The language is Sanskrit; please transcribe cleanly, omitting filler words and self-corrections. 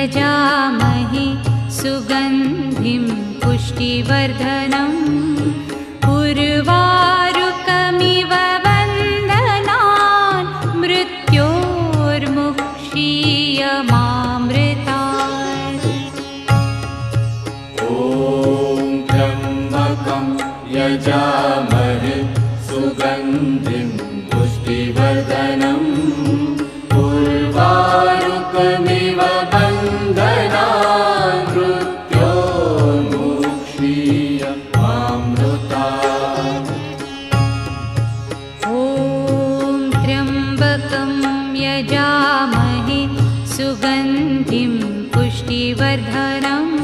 यजामहे सुगन्धिं पुष्टिवर्धनम् उर्वारुकमिव वन्दनान् मृत्योर्मुक्षीयमामृतात्। ॐ त्र्यम्बकं यजामहे सुगन्धिं पुष्टिवर्धनम् उर्वारुकमिव वन्दनान् मृत्योर्मुक्षीयमामृतात्। ॐ त्र्यम्बकं यजामहे सुगन्धिं पुष्टिवर्धनम्